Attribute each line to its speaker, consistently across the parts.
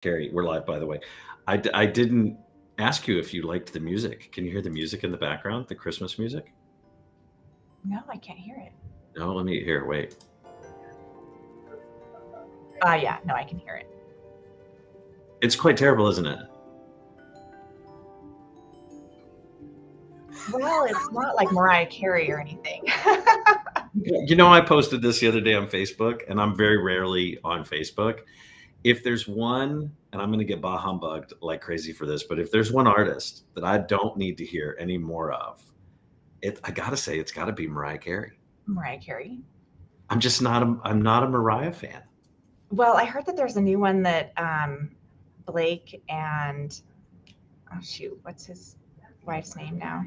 Speaker 1: Carrie, we're live, by the way. I didn't ask you if you liked the music. Can you hear the music in the background, the Christmas music?
Speaker 2: No, I can't hear it.
Speaker 1: No, let me hear. Wait.
Speaker 2: Yeah, no, I can hear it.
Speaker 1: It's quite terrible, isn't it?
Speaker 2: Well, it's not like Mariah Carey or anything.
Speaker 1: I posted this the other day on Facebook, and I'm very rarely on Facebook. If there's one, and I'm going to get bah humbugged like crazy for this, but if there's one artist that I don't need to hear any more of, I gotta say, it's got to be Mariah Carey.
Speaker 2: Mariah Carey.
Speaker 1: I'm not a Mariah fan.
Speaker 2: Well, I heard that there's a new one that Blake and what's his wife's name now?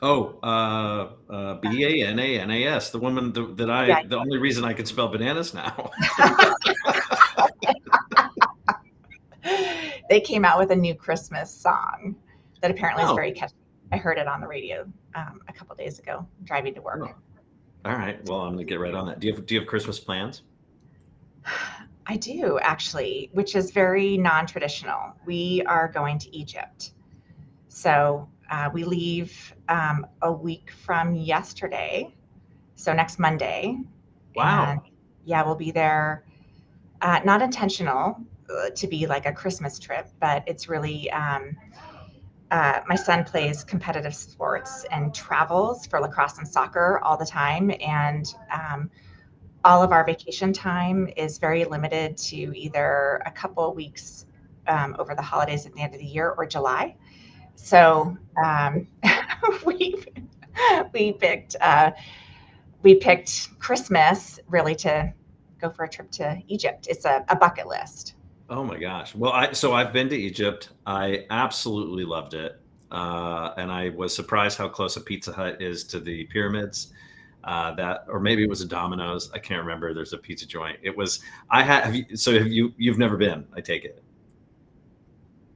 Speaker 1: Oh, Bananas, the woman the only reason I can spell bananas now.
Speaker 2: They came out with a new Christmas song that apparently is very catchy. I heard it on the radio a couple of days ago, driving to work.
Speaker 1: Oh. All right. Well, I'm going to get right on that. Do you have Christmas plans?
Speaker 2: I do, actually, which is very non-traditional. We are going to Egypt. So we leave a week from yesterday, so next Monday.
Speaker 1: Wow.
Speaker 2: And yeah, we'll be there. Not intentional to be like a Christmas trip, but it's really, my son plays competitive sports and travels for lacrosse and soccer all the time. And all of our vacation time is very limited to either a couple of weeks over the holidays at the end of the year or July. So we picked Christmas really to go for a trip to Egypt. It's a bucket list.
Speaker 1: Oh my gosh. Well, I've been to Egypt. I absolutely loved it. And I was surprised how close a Pizza Hut is to the pyramids. Or maybe it was a Domino's. I can't remember. There's a pizza joint. It was, you've never been, I take it.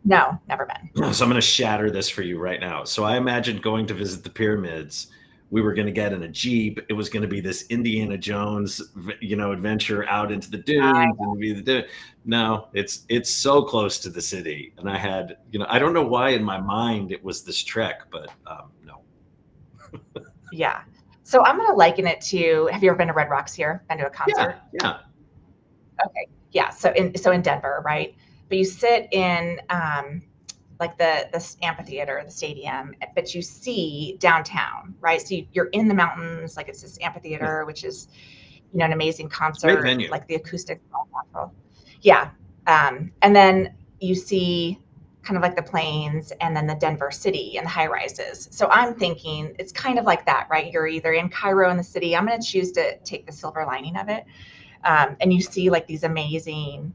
Speaker 2: No, never been.
Speaker 1: So I'm going to shatter this for you right now. So I imagined going to visit the pyramids. We were going to get in a Jeep. It was going to be this Indiana Jones, adventure out into the dunes. No, it's so close to the city. And I had, I don't know why in my mind it was this trek, but no.
Speaker 2: Yeah. So I'm going to liken it to, have you ever been to Red Rocks here? Been to a concert?
Speaker 1: Yeah.
Speaker 2: Okay. Yeah. So in Denver, right? But you sit in like the amphitheater, the stadium, but you see downtown, right? So you're in the mountains, like it's this amphitheater, which is, an amazing concert.
Speaker 1: Great venue.
Speaker 2: Like the acoustics are wonderful. Yeah. And then you see kind of like the plains and then the Denver city and the high rises. So I'm thinking it's kind of like that, right? You're either in Cairo in the city. I'm going to choose to take the silver lining of it. And you see like these amazing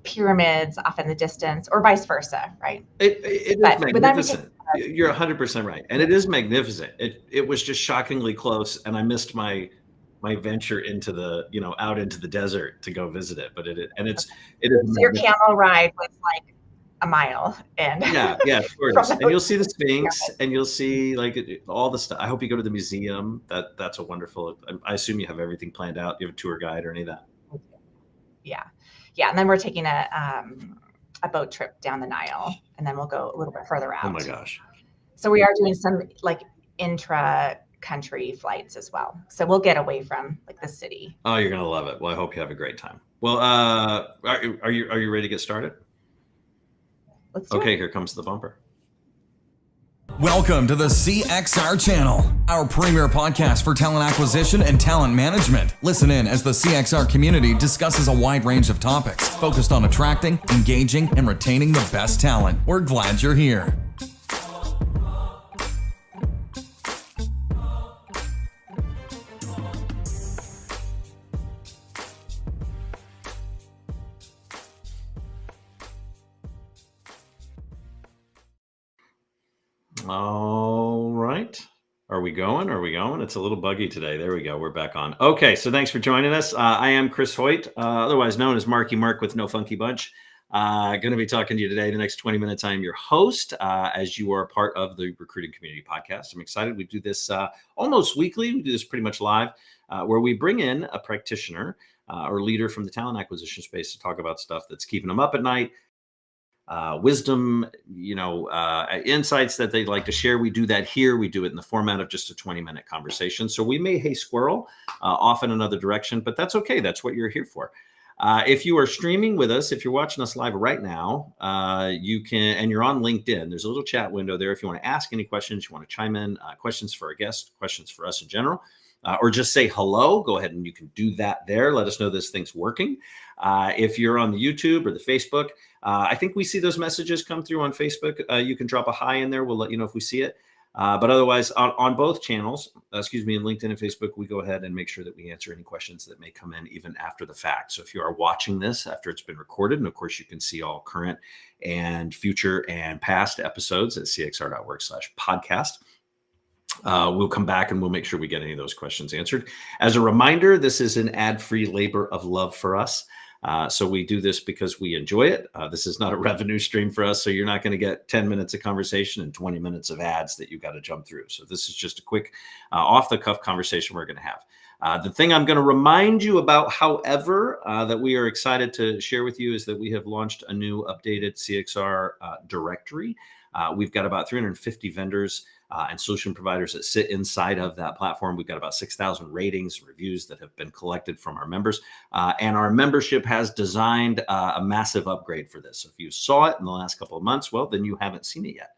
Speaker 2: pyramids off in the distance, or vice versa, right?
Speaker 1: It is magnificent. You're 100% right. And it is magnificent. It was just shockingly close. And I missed my venture into the, out into the desert to go visit it. But it is.
Speaker 2: So your camel ride was like a mile, and
Speaker 1: yeah, of course. And you'll see the Sphinx, and you'll see like all the stuff. I hope you go to the museum. That's a wonderful. I assume you have everything planned out. You have a tour guide or any of that.
Speaker 2: Yeah, and then we're taking a boat trip down the Nile, and then we'll go a little bit further out.
Speaker 1: Oh my gosh!
Speaker 2: So we are doing some like intra-country flights as well. So we'll get away from like the city.
Speaker 1: Oh, you're gonna love it. Well, I hope you have a great time. Well, are you ready to get started?
Speaker 2: Let's do it.
Speaker 1: Okay, here comes the bumper.
Speaker 3: Welcome to the CXR channel, our premier podcast for talent acquisition and talent management. Listen in as the CXR community discusses a wide range of topics focused on attracting, engaging, and retaining the best talent. We're glad you're here.
Speaker 1: All right. Are we going? It's a little buggy today. There we go. We're back on. Okay. So thanks for joining us. I am Chris Hoyt, otherwise known as Marky Mark with No Funky Bunch. Going to be talking to you today. The next 20 minutes, I am your host, as you are a part of the Recruiting Community Podcast. I'm excited. We do this almost weekly. We do this pretty much live, where we bring in a practitioner or leader from the talent acquisition space to talk about stuff that's keeping them up at night, wisdom, insights that they'd like to share. We do that here. We do it in the format of just a 20-minute conversation. So we may, hey, squirrel off in another direction, but that's okay. That's what you're here for. If you are streaming with us, if you're watching us live right now, you can, and you're on LinkedIn, there's a little chat window there. If you want to ask any questions, you want to chime in, questions for our guests, questions for us in general, or just say hello, go ahead and you can do that there. Let us know this thing's working. If you're on the YouTube or the Facebook, I think we see those messages come through on Facebook. You can drop a hi in there. We'll let you know if we see it. But otherwise, on both channels, in LinkedIn and Facebook, we go ahead and make sure that we answer any questions that may come in even after the fact. So if you are watching this after it's been recorded, and of course, you can see all current and future and past episodes at cxr.work/podcast. We'll come back and we'll make sure we get any of those questions answered. As a reminder, this is an ad-free labor of love for us. So we do this because we enjoy it. This is not a revenue stream for us. So you're not going to get 10 minutes of conversation and 20 minutes of ads that you've got to jump through. So this is just a quick off the cuff conversation we're going to have. The thing I'm going to remind you about, however, that we are excited to share with you is that we have launched a new updated CXR directory. We've got about 350 vendors and solution providers that sit inside of that platform. We've got about 6,000 ratings and reviews that have been collected from our members. And our membership has designed a massive upgrade for this. So if you saw it in the last couple of months, well, then you haven't seen it yet.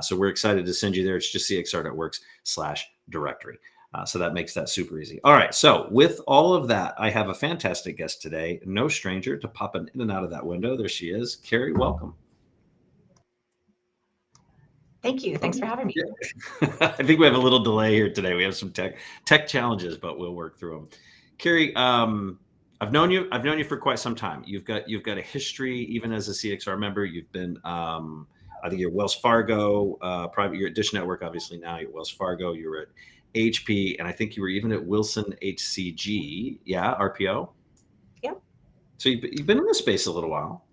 Speaker 1: So we're excited to send you there. It's just cxr.works/directory. So that makes that super easy. All right. So with all of that, I have a fantastic guest today, no stranger to popping in and out of that window. There she is. Kerry, welcome.
Speaker 2: Thank you. Thanks for having me.
Speaker 1: I think we have a little delay here today. We have some tech challenges, but we'll work through them. Kerry, I've known you for quite some time. You've got a history, even as a CXR member. You've been, I think you're Wells Fargo, you're at Dish Network, obviously now you're at Wells Fargo. You were at HP, and I think you were even at Wilson HCG. Yeah, RPO.
Speaker 2: Yep.
Speaker 1: So you've been in this space a little while.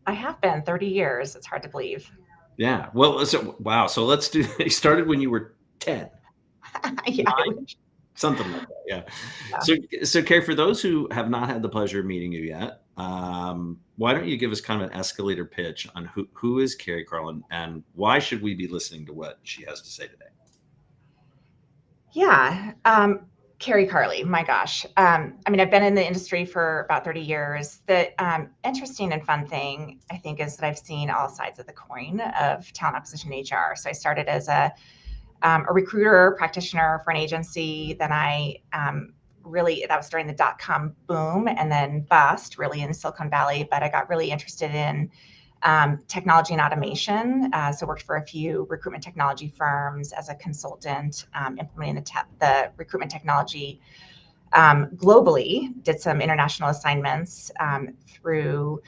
Speaker 2: I have been 30 years. It's hard to believe.
Speaker 1: Yeah. Well, wow. So let's do. You started when you were 10.
Speaker 2: Yeah.
Speaker 1: Something like that. Yeah. So Kerry, for those who have not had the pleasure of meeting you yet, why don't you give us kind of an escalator pitch on who is Kerry Karle and why should we be listening to what she has to say today?
Speaker 2: Yeah. Kerry Karle, my gosh. I've been in the industry for about 30 years. The interesting and fun thing, I think, is that I've seen all sides of the coin of talent acquisition HR. So I started as a recruiter practitioner for an agency. Then that was during the dot-com boom and then bust, really, in Silicon Valley. But I got really interested in technology and automation. So worked for a few recruitment technology firms as a consultant, implementing the recruitment technology globally. Did some international assignments through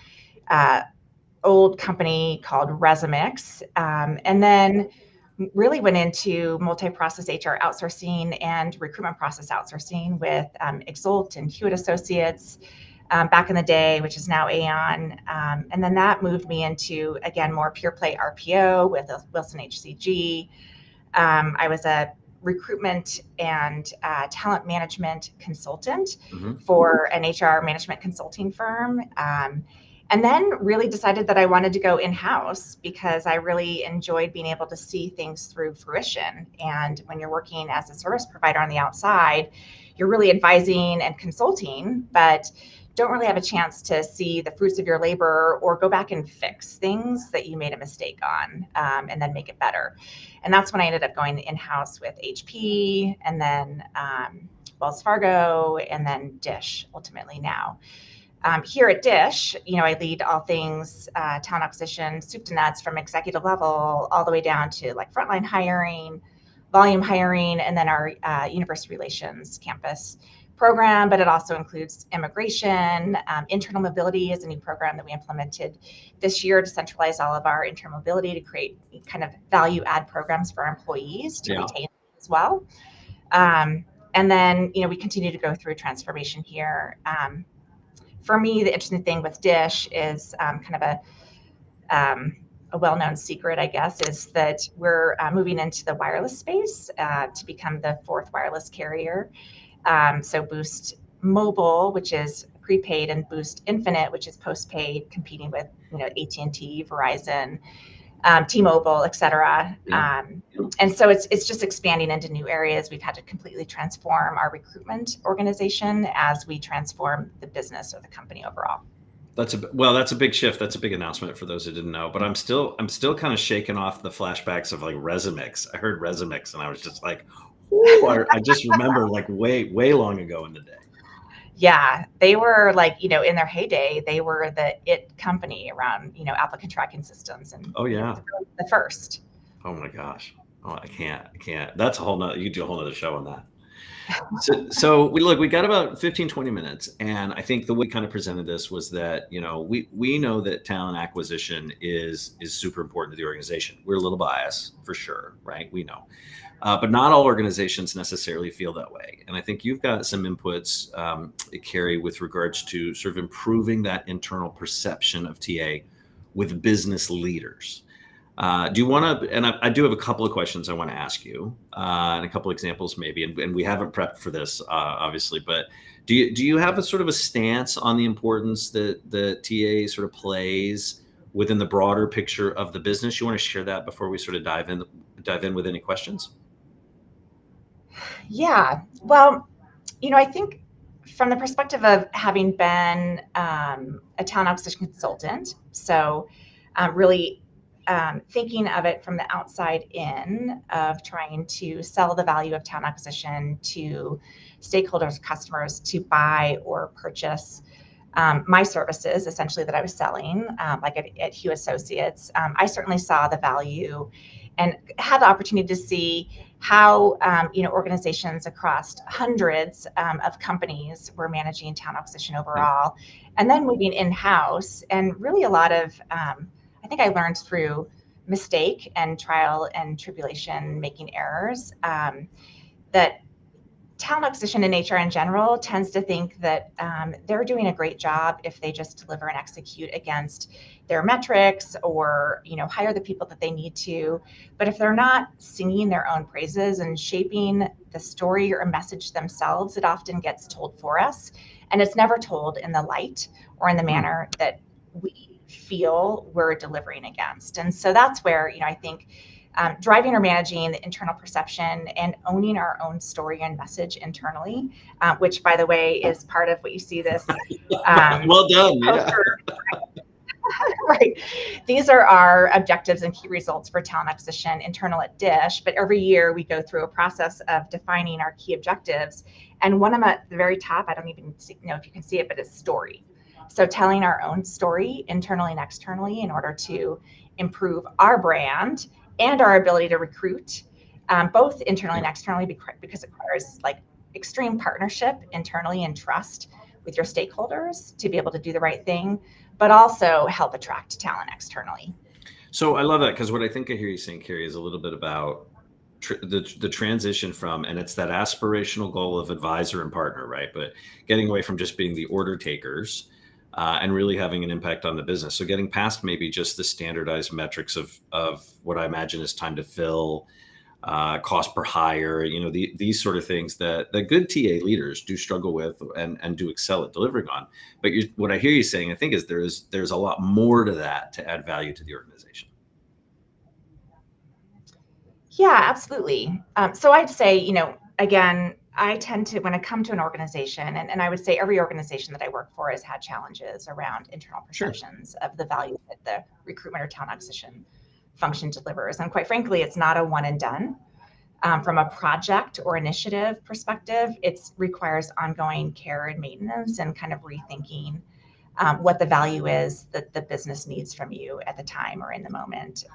Speaker 2: old company called Resumix, and then really went into multi-process HR outsourcing and recruitment process outsourcing with Exult and Hewitt Associates. Back in the day, which is now Aon. And then that moved me into, again, more pure play RPO with Wilson HCG. I was a recruitment and talent management consultant for an HR management consulting firm. And then really decided that I wanted to go in-house because I really enjoyed being able to see things through fruition. And when you're working as a service provider on the outside, you're really advising and consulting, but don't really have a chance to see the fruits of your labor or go back and fix things that you made a mistake on, and then make it better. And that's when I ended up going in-house with HP and then Wells Fargo and then Dish ultimately now. Here at Dish, I lead all things talent acquisition, soup to nuts, from executive level all the way down to like frontline hiring, volume hiring, and then our university relations campus program, but it also includes immigration. Internal mobility is a new program that we implemented this year to centralize all of our internal mobility to create kind of value add programs for our employees to retain as well. And then, we continue to go through transformation here. For me, the interesting thing with Dish is kind of a well-known secret, I guess, is that we're moving into the wireless space to become the fourth wireless carrier. So Boost Mobile, which is prepaid and Boost Infinite, which is postpaid, competing with AT&T, Verizon, T-Mobile, et cetera.
Speaker 1: Yeah.
Speaker 2: And so it's just expanding into new areas. We've had to completely transform our recruitment organization as we transform the business or the company overall.
Speaker 1: That's a big shift. That's a big announcement for those who didn't know. But I'm still kind of shaking off the flashbacks of like Resumix. I heard Resumix and I was just like, ooh, I just remember like way long ago in the day.
Speaker 2: Yeah, they were like, in their heyday, they were the it company around, applicant tracking systems, and
Speaker 1: Oh yeah,
Speaker 2: the first.
Speaker 1: Oh my gosh. Oh, I can't. That's a whole nother, you could do a whole nother show on that. So we got about 15, 20 minutes. And I think the way we kind of presented this was that, we know that talent acquisition is super important to the organization. We're a little biased for sure, right? We know. But not all organizations necessarily feel that way. And I think you've got some inputs, Kerry, with regards to sort of improving that internal perception of TA with business leaders. Do you want to, and I do have a couple of questions I want to ask you, and a couple examples maybe, and we haven't prepped for this, obviously, but do you have a sort of a stance on the importance that the TA sort of plays within the broader picture of the business? You want to share that before we sort of dive in with any questions?
Speaker 2: Yeah, well, I think from the perspective of having been a talent acquisition consultant, so really thinking of it from the outside in, of trying to sell the value of talent acquisition to stakeholders, customers to buy or purchase my services, essentially, that I was selling, like at Hugh Associates. I certainly saw the value and had the opportunity to see how organizations across hundreds of companies were managing talent acquisition overall, and then moving in-house. And really a lot of I think I learned through mistake and trial and tribulation, making errors, that talent acquisition in HR in general tends to think that they're doing a great job if they just deliver and execute against their metrics, or hire the people that they need to. But if they're not singing their own praises and shaping the story or message themselves, it often gets told for us, and it's never told in the light or in the manner that we feel we're delivering against. And so that's where I think driving or managing the internal perception and owning our own story and message internally, which, by the way, is part of what you see this.
Speaker 1: Well done. Yeah.
Speaker 2: Right. These are our objectives and key results for talent acquisition internal at Dish. But every year we go through a process of defining our key objectives. And one of them at the very top, I don't even know if you can see it, but it's story. So telling our own story internally and externally in order to improve our brand and our ability to recruit, both internally and externally, because it requires like extreme partnership internally and trust with your stakeholders to be able to do the right thing, but also help attract talent externally.
Speaker 1: So I love that, because what I think I hear you saying, Kerry, is a little bit about the transition from, and it's that aspirational goal of advisor and partner, right? But getting away from just being the order takers, and really having an impact on the business. So getting past maybe just the standardized metrics of what I imagine is time to fill, cost per hire, these sort of things that good TA leaders do struggle with and do excel at delivering on. But what I hear you saying, I think, is there's a lot more to that to add value to the organization.
Speaker 2: Yeah, absolutely. So I'd say, again, I tend to, when I come to an organization, and I would say every organization that I work for has had challenges around internal perceptions of the value that the recruitment or talent acquisition function delivers. And quite frankly, it's not a one and done. From a project or initiative perspective, it requires ongoing care and maintenance and kind of rethinking what the value is that the business needs from you at the time or in the moment.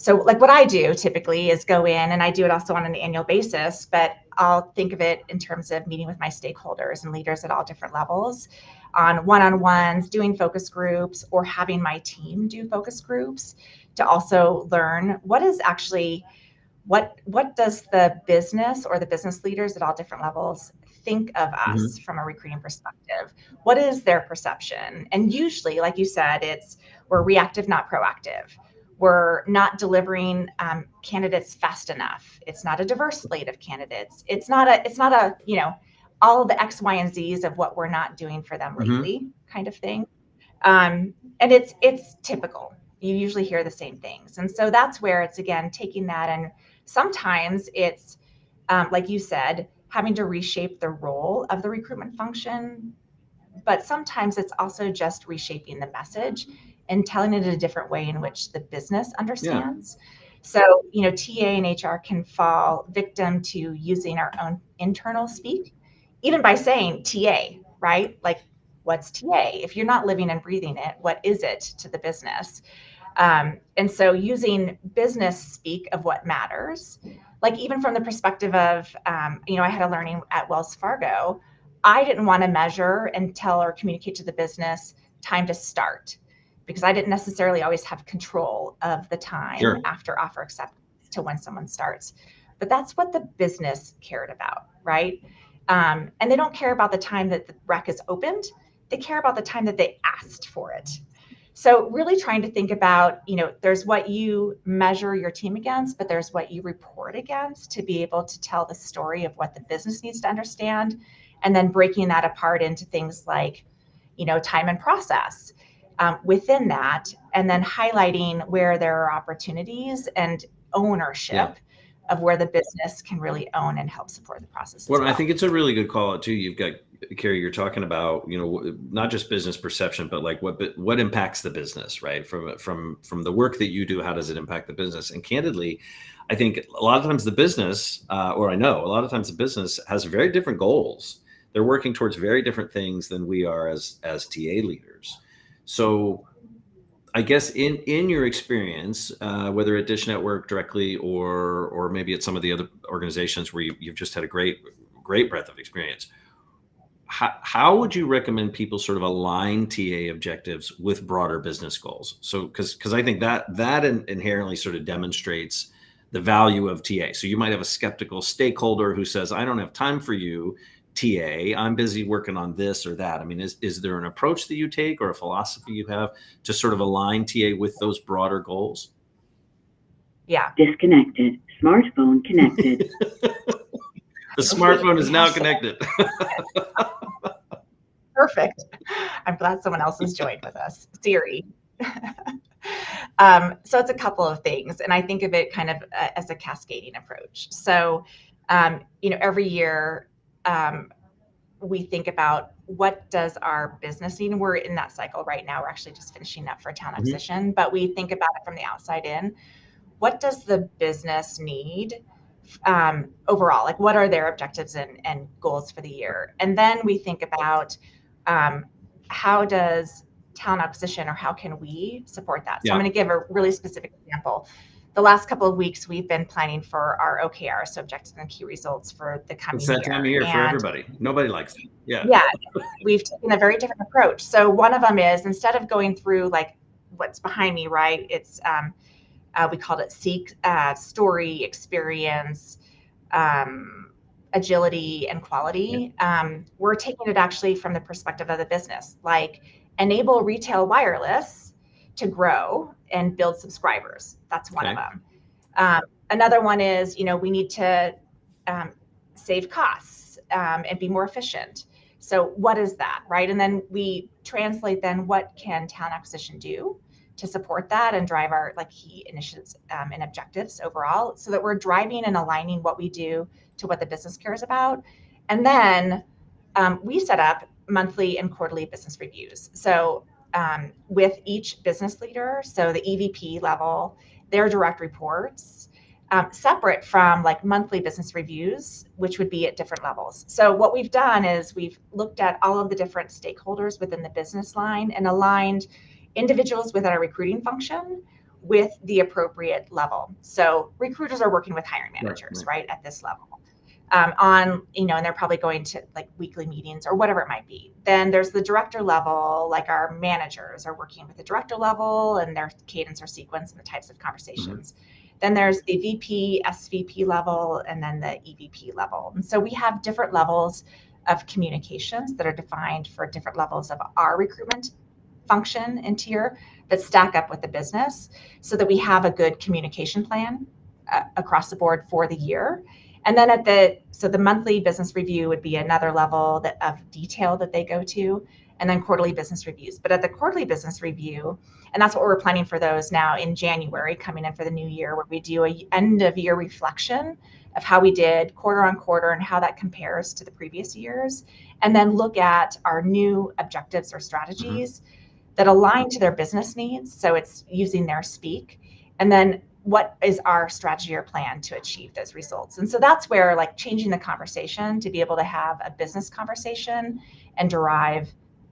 Speaker 2: So like what I do typically is go in, and I do it also on an annual basis, but I'll think of it in terms of meeting with my stakeholders and leaders at all different levels on one-on-ones, doing focus groups, or having my team do focus groups to also learn what is actually, what does the business or the business leaders at all different levels think of us from a recruiting perspective? What is their perception? And usually, like you said, we're reactive, not proactive. We're not delivering candidates fast enough. It's not a diverse slate of candidates. It's not a all of the X, Y, and Z's of what we're not doing for them lately, kind of thing. And it's typical. You usually hear the same things. And so that's where it's, again, taking that, and sometimes it's, like you said, having to reshape the role of the recruitment function, but sometimes it's also just reshaping the message and telling it a different way in which the business understands. So, TA and HR can fall victim to using our own internal speak, even by saying TA, right? Like, what's TA? If you're not living and breathing it, what is it to the business? And so using business speak of what matters, like even from the perspective of, I had a learning at Wells Fargo. I didn't want to measure and tell or communicate to the business time to start, because I didn't necessarily always have control of the time after offer acceptance to when someone starts. But that's what the business cared about, right? And they don't care about the time that the rec is opened. They care about the time that they asked for it. So really trying to think about, there's what you measure your team against, but there's what you report against, to be able to tell the story of what the business needs to understand, and then breaking that apart into things like, time and process within that, and then highlighting where there are opportunities and ownership of where the business can really own and help support the process.
Speaker 1: Well, I think it's a really good call out too. You've got, Kerry, you're talking about, not just business perception, but like what impacts the business, right? From the work that you do, how does it impact the business? And candidly, I think a lot of times the business, or I know a lot of times the business has very different goals. They're working towards very different things than we are as TA leaders. So I guess in your experience, whether at Dish Network directly or maybe at some of the other organizations where you've just had a great breadth of experience, how would you recommend people sort of align TA objectives with broader business goals? So because I think that inherently sort of demonstrates the value of TA. So you might have a skeptical stakeholder who says, I don't have time for you, TA, I'm busy working on this or that. I mean, is there an approach that you take or a philosophy you have to sort of align TA with those broader goals?
Speaker 2: Yeah.
Speaker 4: Disconnected. Smartphone connected.
Speaker 1: The smartphone is now connected.
Speaker 2: Perfect. I'm glad someone else has joined with us. Siri. So it's a couple of things, and I think of it kind of as a cascading approach. So, every year, we think about what does our business need, and we're in that cycle right now. We're actually just finishing up for talent acquisition, but we think about it from the outside in. What does the business need overall? Like, what are their objectives and goals for the year? And then we think about how does talent acquisition, or how can we support that? So I'm going to give a really specific example. The last couple of weeks, we've been planning for our OKR, so objectives and key results for the coming year.
Speaker 1: It's that time of year for everybody. Nobody likes it. Yeah.
Speaker 2: We've taken a very different approach. So one of them is, instead of going through like what's behind me, right? It's we called it Seek, story, experience, agility, and quality. We're taking it actually from the perspective of the business, like enable retail wireless to grow and build subscribers. That's one of them. Another one is, we need to save costs and be more efficient. So what is that, right? And then we translate then what can talent acquisition do to support that and drive our key initiatives and objectives overall, so that we're driving and aligning what we do to what the business cares about. And then we set up monthly and quarterly business reviews. So with each business leader, so the EVP level, their direct reports, separate from monthly business reviews, which would be at different levels. So what we've done is we've looked at all of the different stakeholders within the business line and aligned individuals within our recruiting function with the appropriate level. So recruiters are working with hiring managers, right, at this level. And they're probably going to weekly meetings or whatever it might be. Then there's the director level, like our managers are working with the director level and their cadence or sequence and the types of conversations. Then there's the VP, SVP level, and then the EVP level. And so we have different levels of communications that are defined for different levels of our recruitment function and tier that stack up with the business, so that we have a good communication plan across the board for the year. And then so the monthly business review would be another level of detail that they go to, and then quarterly business reviews. But at the quarterly business review, and that's what we're planning for those now in January, coming in for the new year, where we do a end of year reflection of how we did quarter on quarter and how that compares to the previous years, and then look at our new objectives or strategies that align to their business needs. So it's using their speak, and then what is our strategy or plan to achieve those results. And so that's where, like, changing the conversation to be able to have a business conversation and derive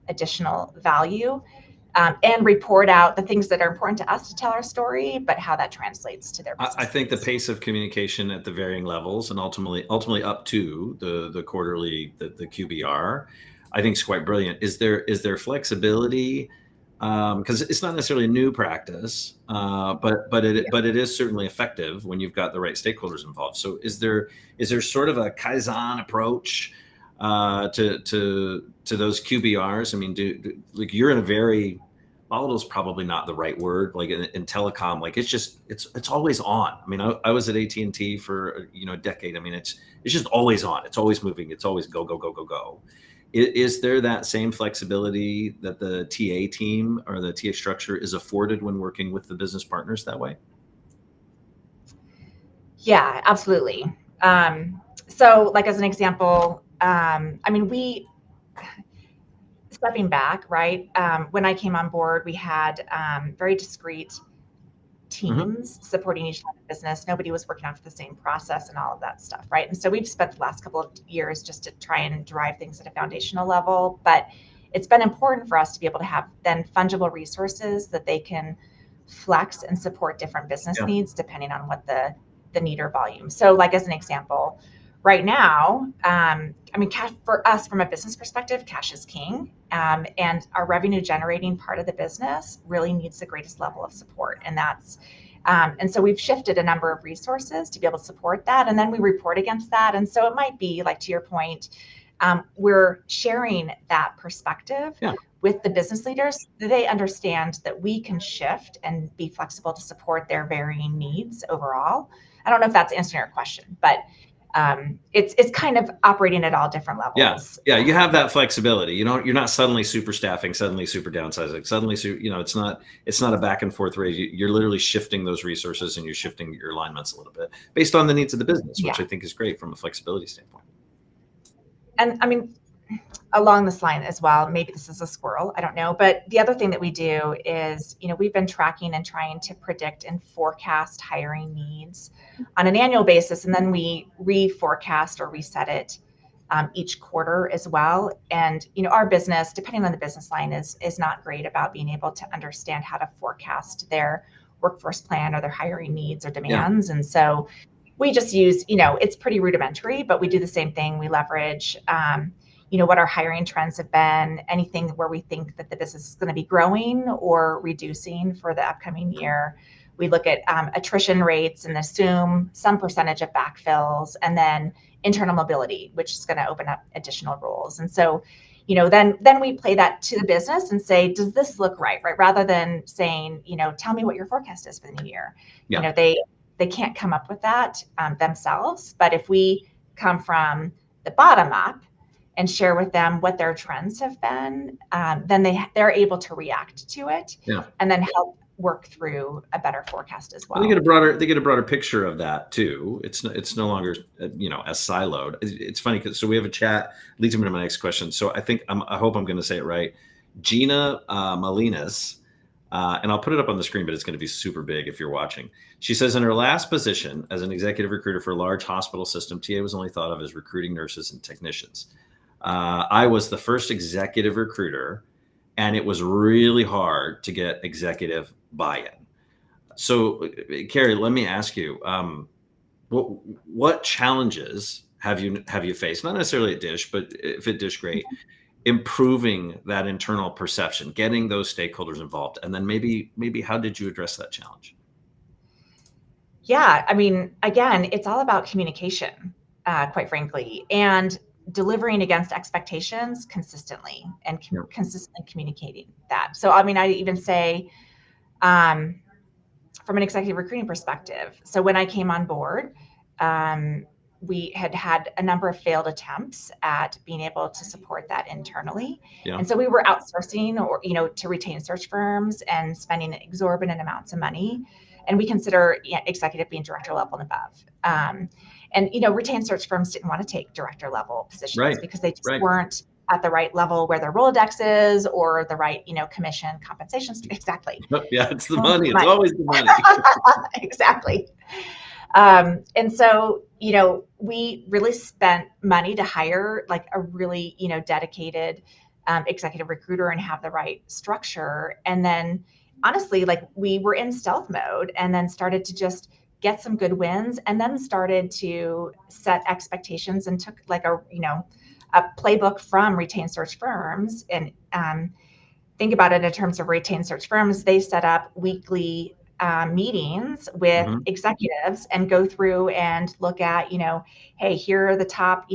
Speaker 2: additional value, and report out the things that are important to us to tell our story, but how that translates to their business.
Speaker 1: I think the
Speaker 2: needs.
Speaker 1: pace of communication at the varying levels, and ultimately up to the quarterly, the QBR, I think is quite brilliant. Is there flexibility? Because it's not necessarily a new practice, but it is certainly effective when you've got the right stakeholders involved. So is there sort of a Kaizen approach to those QBRs? I mean, like, you're in a very, volatile is probably not the right word, like in telecom, like it's always on. I mean, I was at AT&T for a decade. I mean, it's just always on. It's always moving. It's always go, go, go, go, go. Is there that same flexibility that the TA team or the TA structure is afforded when working with the business partners that way?
Speaker 2: Yeah, absolutely. So, like, as an example, I mean, stepping back, right? When I came on board, we had very discrete teams supporting each line of business. Nobody was working off the same process and all of that stuff, right? And so we've spent the last couple of years just to try and drive things at a foundational level. But it's been important for us to be able to have then fungible resources that they can flex and support different business needs depending on what the need or volume. So, like, as an example, right now, I mean, cash for us from a business perspective, cash is king. And our revenue generating part of the business really needs the greatest level of support. And so we've shifted a number of resources to be able to support that. And then we report against that. And so it might be, like, to your point, we're sharing that perspective with the business leaders so they understand that we can shift and be flexible to support their varying needs overall. I don't know if that's answering your question, but it's kind of operating at all different levels.
Speaker 1: Yeah, you have that flexibility. You're not suddenly super staffing, suddenly super downsizing, suddenly it's not a back and forth race. You're literally shifting those resources and you're shifting your alignments a little bit based on the needs of the business, which I think is great from a flexibility standpoint.
Speaker 2: And I mean, along this line as well, maybe this is a squirrel, I don't know. But the other thing that we do is, we've been tracking and trying to predict and forecast hiring needs on an annual basis. And then we reforecast or reset it each quarter as well. And, our business, depending on the business line, is not great about being able to understand how to forecast their workforce plan or their hiring needs or demands. And so we just use, it's pretty rudimentary, but we do the same thing. We leverage, what our hiring trends have been, anything where we think that the business is going to be growing or reducing for the upcoming year. We look at attrition rates and assume some percentage of backfills, and then internal mobility, which is going to open up additional roles. And so, then we play that to the business and say, does this look right? Rather than saying, tell me what your forecast is for the new year. They can't come up with that themselves. But if we come from the bottom up and share with them what their trends have been, then they're able to react to it and then help work through a better forecast as well.
Speaker 1: They get a broader picture of that too. It's no longer as siloed. It's funny because we have a chat leads me to my next question. So I hope I'm going to say it right. Gina Malinas. And I'll put it up on the screen, but it's going to be super big if you're watching. She says, in her last position as an executive recruiter for a large hospital system, TA was only thought of as recruiting nurses and technicians. I was the first executive recruiter, and it was really hard to get executive buy-in. So, Kerry, let me ask you, what challenges have you faced? Not necessarily at Dish, but if at Dish, great. Improving that internal perception, getting those stakeholders involved, and then maybe how did you address that challenge?
Speaker 2: Yeah, I mean, again, it's all about communication, quite frankly, and delivering against expectations consistently and consistently communicating that. So, I mean, I even say, from an executive recruiting perspective. So when I came on board, we had had a number of failed attempts at being able to support that internally.
Speaker 1: Yeah.
Speaker 2: And so we were outsourcing or, to retain search firms and spending exorbitant amounts of money. And we consider executive being director level and above. And retained search firms didn't want to take director level positions
Speaker 1: Right.
Speaker 2: because they just
Speaker 1: Right.
Speaker 2: weren't at the right level where their Rolodex is or the right, commission compensation. Exactly.
Speaker 1: Yeah, it's the money. It's always the money.
Speaker 2: Exactly. And so, we really spent money to hire like a really, dedicated executive recruiter and have the right structure. And then honestly, like we were in stealth mode and then started to just get some good wins and then started to set expectations and took like a playbook from retained search firms and think about it in terms of retained search firms. They set up weekly meetings with executives and go through and look at, hey, here are the top,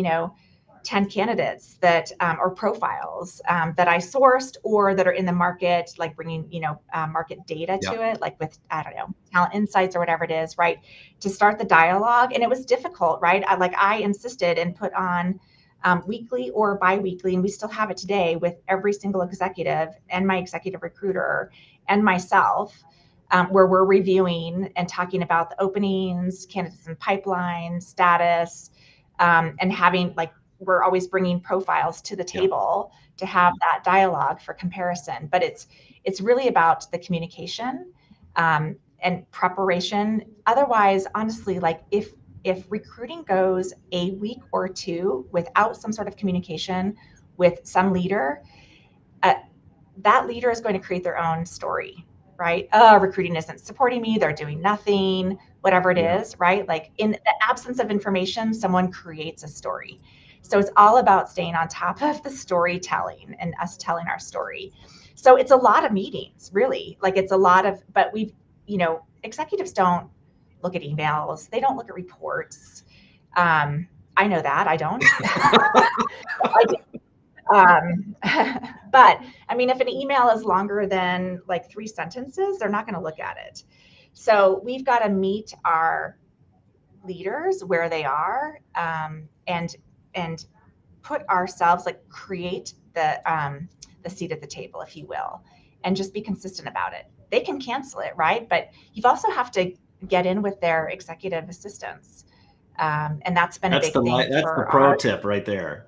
Speaker 2: 10 candidates that or profiles that I sourced or that are in the market, like bringing, market data to it, like with, I don't know, talent insights or whatever it is, right? To start the dialogue. And it was difficult, right? I insisted and put on weekly or biweekly, and we still have it today with every single executive and my executive recruiter and myself, where we're reviewing and talking about the openings, candidates in pipeline status, and having we're always bringing profiles to the table to have that dialogue for comparison. But it's really about the communication and preparation. Otherwise, honestly, if recruiting goes a week or two without some sort of communication with some leader, that leader is going to create their own story, right? Recruiting isn't supporting me. They're doing nothing, whatever it is, right? Like in the absence of information, someone creates a story. So it's all about staying on top of the storytelling and us telling our story. So it's a lot of meetings, really. Like it's a lot of, but executives don't look at emails. They don't look at reports. I know that. I don't. I do. But I mean, if an email is longer than like 3 sentences, they're not going to look at it. So we've got to meet our leaders where they are, and put ourselves, create the seat at the table, if you will, and just be consistent about it. They can cancel it, right? But you've also have to get in with their executive assistants. And that's been a big thing.
Speaker 1: That's the pro tip right there.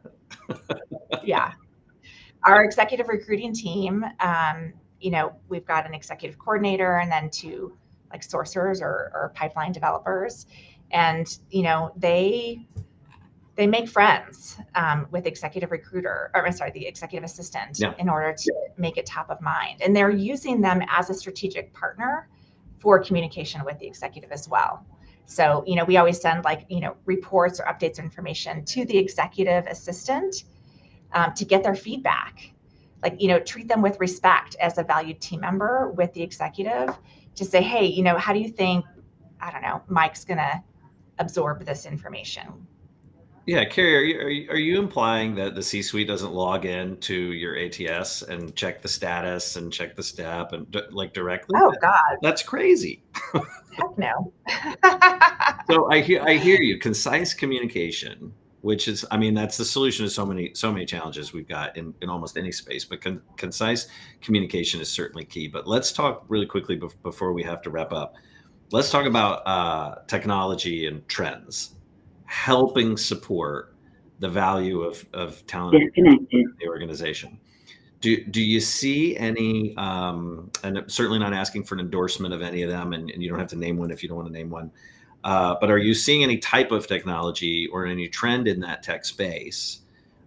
Speaker 2: Yeah. Our executive recruiting team, we've got an executive coordinator and then 2 sourcers or pipeline developers. And, they make friends with executive recruiter, the executive assistant in order to make it top of mind. And they're using them as a strategic partner for communication with the executive as well. So, we always send reports or updates or information to the executive assistant to get their feedback. Treat them with respect as a valued team member with the executive to say, hey, how do you think, I don't know, Mike's going to absorb this information?
Speaker 1: Yeah, Kerry, are you implying that the C-suite doesn't log in to your ATS and check the status and check the step and directly?
Speaker 2: Oh God,
Speaker 1: that's crazy.
Speaker 2: Heck no.
Speaker 1: So I hear you. Concise communication, which is, that's the solution to so many challenges we've got in almost any space. But concise communication is certainly key. But let's talk really quickly before we have to wrap up. Let's talk about technology and trends helping support the value of talent in the organization. Do you see any, and I'm certainly not asking for an endorsement of any of them, and you don't have to name one if you don't want to name one, but are you seeing any type of technology or any trend in that tech space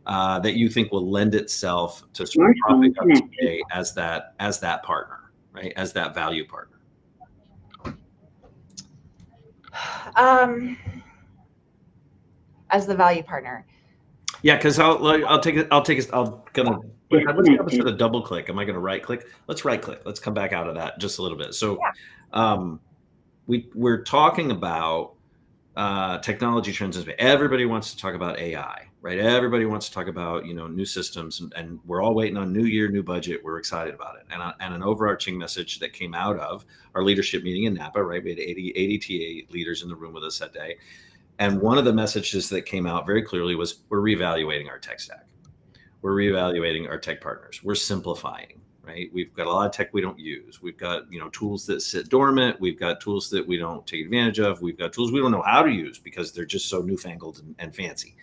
Speaker 1: that you think will lend itself to sort of propping up today as that partner, right? As that value partner?
Speaker 2: As the value partner.
Speaker 1: Yeah, because I'll take it. Let's set a double click. Am I going to right click? Let's right click. Let's come back out of that just a little bit. So, we're talking about technology trends. Everybody wants to talk about AI, right? Everybody wants to talk about new systems, and we're all waiting on new year, new budget. We're excited about it, and an overarching message that came out of our leadership meeting in Napa, right? We had 80 TA leaders in the room with us that day. And one of the messages that came out very clearly was, we're reevaluating our tech stack. We're reevaluating our tech partners. We're simplifying, right? We've got a lot of tech we don't use. We've got, tools that sit dormant. We've got tools that we don't take advantage of. We've got tools we don't know how to use because they're just so newfangled and fancy.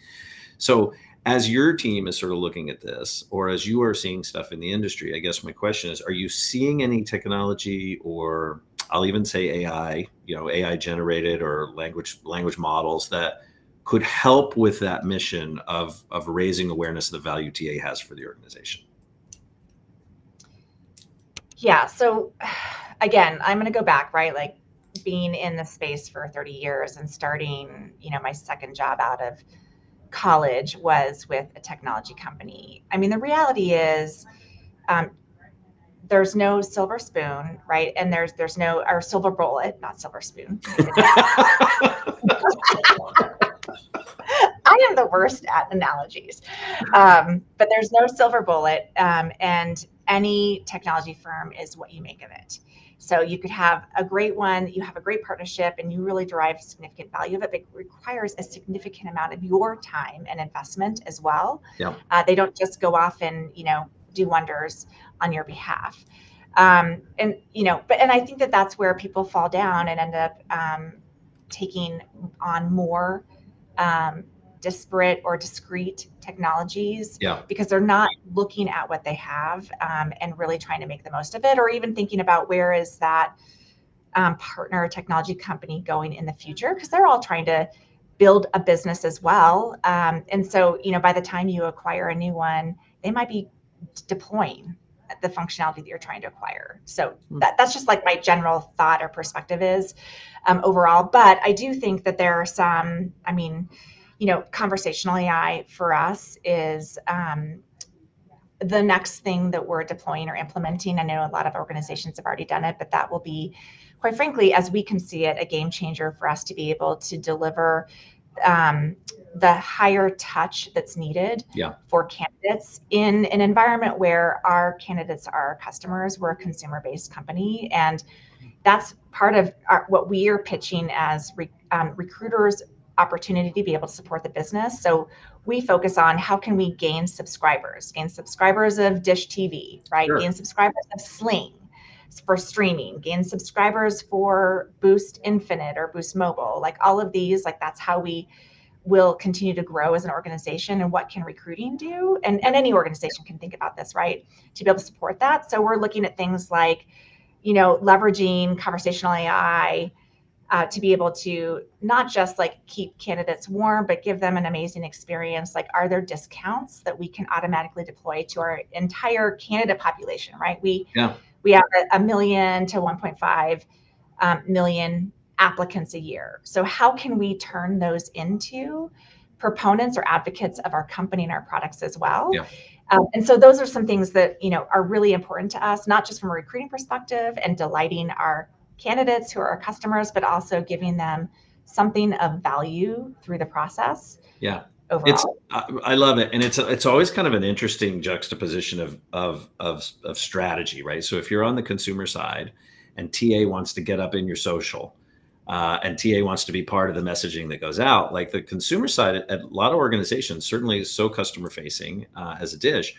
Speaker 1: So as your team is sort of looking at this, or as you are seeing stuff in the industry, I guess my question is, are you seeing any technology, or I'll even say AI, AI generated or language models that could help with that mission of raising awareness of the value TA has for the organization?
Speaker 2: Yeah. So again, I'm going to go back, right? Like being in the space for 30 years and starting, my second job out of college was with a technology company. I mean, the reality is, there's no silver spoon, right? And there's no, or silver bullet, not silver spoon. I am the worst at analogies, but there's no silver bullet, and any technology firm is what you make of it. So you could have a great one, you have a great partnership, and you really derive significant value of it, but it requires a significant amount of your time and investment as well.
Speaker 1: Yeah.
Speaker 2: They don't just go off and, do wonders on your behalf. And I think that that's where people fall down and end up taking on more disparate or discrete technologies, because they're not looking at what they have and really trying to make the most of it, or even thinking about where is that partner or technology company going in the future, because they're all trying to build a business as well. And so, by the time you acquire a new one, they might be deploying the functionality that you're trying to acquire. So that's just like my general thought or perspective is overall. But I do think that there are some, conversational AI for us is the next thing that we're deploying or implementing. I know a lot of organizations have already done it, but that will be, quite frankly, as we can see it, a game changer for us to be able to deliver the higher touch that's needed for candidates in an environment where our candidates are our customers. We're a consumer-based company, and that's part of what we are pitching as recruiters' opportunity to be able to support the business. So we focus on how can we gain subscribers of Dish TV, right?
Speaker 1: Sure.
Speaker 2: Gain subscribers of Sling for streaming, gain subscribers for Boost Infinite or Boost Mobile, like all of these, like that's how we will continue to grow as an organization. And what can recruiting do? And any organization can think about this, right? To be able to support that. So we're looking at things like, leveraging conversational AI to be able to not just like keep candidates warm, but give them an amazing experience. Like, are there discounts that we can automatically deploy to our entire candidate population, right? We have 1 million to 1.5 million applicants a year. So how can we turn those into proponents or advocates of our company and our products as well? And so those are some things that, are really important to us, not just from a recruiting perspective and delighting our candidates who are our customers, but also giving them something of value through the process. Overall.
Speaker 1: I love it. And it's always kind of an interesting juxtaposition of strategy, right? So if you're on the consumer side and TA wants to get up in your social, and TA wants to be part of the messaging that goes out, like the consumer side at a lot of organizations, certainly so customer facing as a Dish,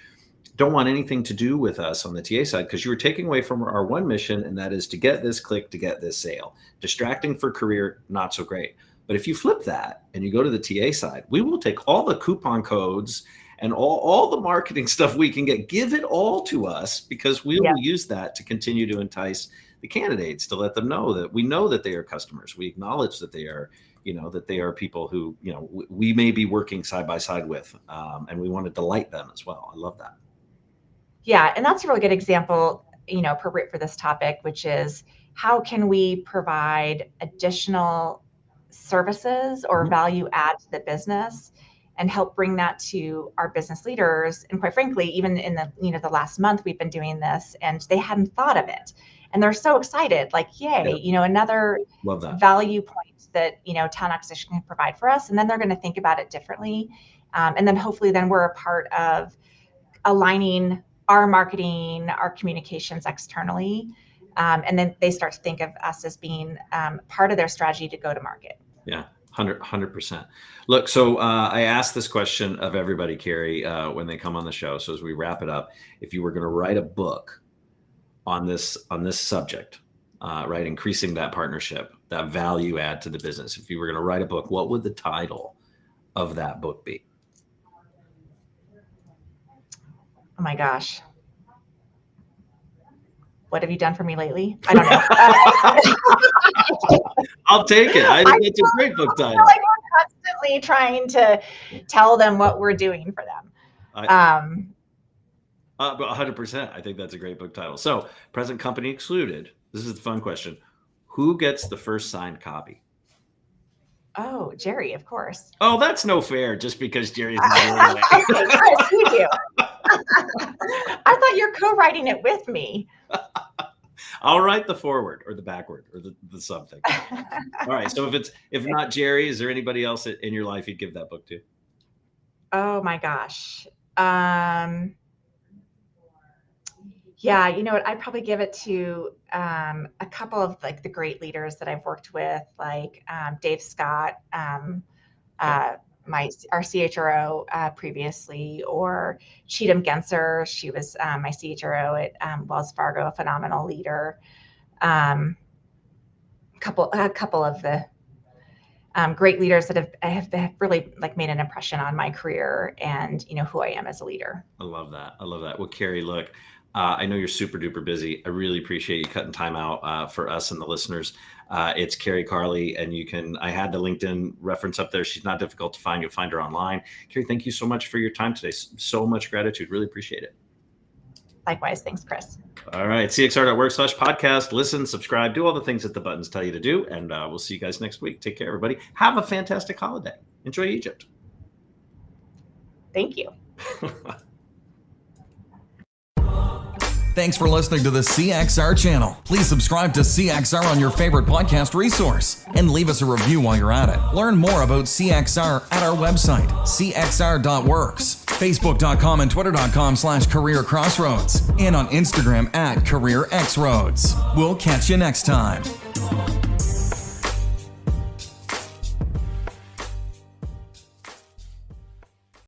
Speaker 1: don't want anything to do with us on the TA side, because you were taking away from our one mission, and that is to get this click, to get this sale. Distracting for career, not so great. But if you flip that and you go to the TA side, we will take all the coupon codes and all the marketing stuff we can get, give it all to us, because we will use that to continue to entice the candidates, to let them know that we know that they are customers. We acknowledge that they are, that they are people who, we may be working side by side with, and we want to delight them as well. I love that.
Speaker 2: Yeah. And that's a really good example, appropriate for this topic, which is how can we provide additional services or value add to the business and help bring that to our business leaders. And quite frankly, even in the last month, we've been doing this and they hadn't thought of it. And they're so excited, like, yay, another value point that, talent acquisition can provide for us. And then they're going to think about it differently. And then hopefully then we're a part of aligning our marketing, our communications externally. And then they start to think of us as being part of their strategy to go to market.
Speaker 1: Yeah, 100%. Look, so I asked this question of everybody, Kerry, when they come on the show. So as we wrap it up, if you were going to write a book on this subject, right, increasing that partnership, that value add to the business, if you were going to write a book, what would the title of that book be?
Speaker 2: Oh my gosh. What have you done for me lately? I don't know.
Speaker 1: I'll take it. I think it's a great book title.
Speaker 2: I feel like we're constantly trying to tell them what we're doing for them.
Speaker 1: 100%. I think that's a great book title. So, present company excluded. This is the fun question. Who gets the first signed copy?
Speaker 2: Oh, Jerry, of course.
Speaker 1: Oh, that's no fair. Just because Jerry's not doing it.
Speaker 2: Chris, you do. I thought you're co-writing it with me.
Speaker 1: I'll write the forward or the backward or the something. All right. So if not Jerry, is there anybody else in your life you'd give that book to?
Speaker 2: Oh my gosh. Yeah, you know what? I'd probably give it to a couple of like the great leaders that I've worked with, like Dave Scott, our CHRO previously, or Cheatham Genser. She was my CHRO at Wells Fargo, a phenomenal leader. A couple of the great leaders that have really like made an impression on my career and who I am as a leader.
Speaker 1: I love that. Well, Kerry, look, I know you're super duper busy. I really appreciate you cutting time out for us and the listeners. It's Kerry Karle, and I had the LinkedIn reference up there. She's not difficult to find. You'll find her online. Kerry, thank you so much for your time today. So much gratitude. Really appreciate it.
Speaker 2: Likewise. Thanks, Chris.
Speaker 1: All right. CXR.work/podcast. Listen, subscribe, do all the things that the buttons tell you to do. And we'll see you guys next week. Take care, everybody. Have a fantastic holiday. Enjoy Egypt.
Speaker 2: Thank you.
Speaker 3: Thanks for listening to the CXR channel. Please subscribe to CXR on your favorite podcast resource and leave us a review while you're at it. Learn more about CXR at our website, cxr.works, facebook.com and twitter.com/careercrossroads, and on Instagram at careerxroads. We'll catch you next time.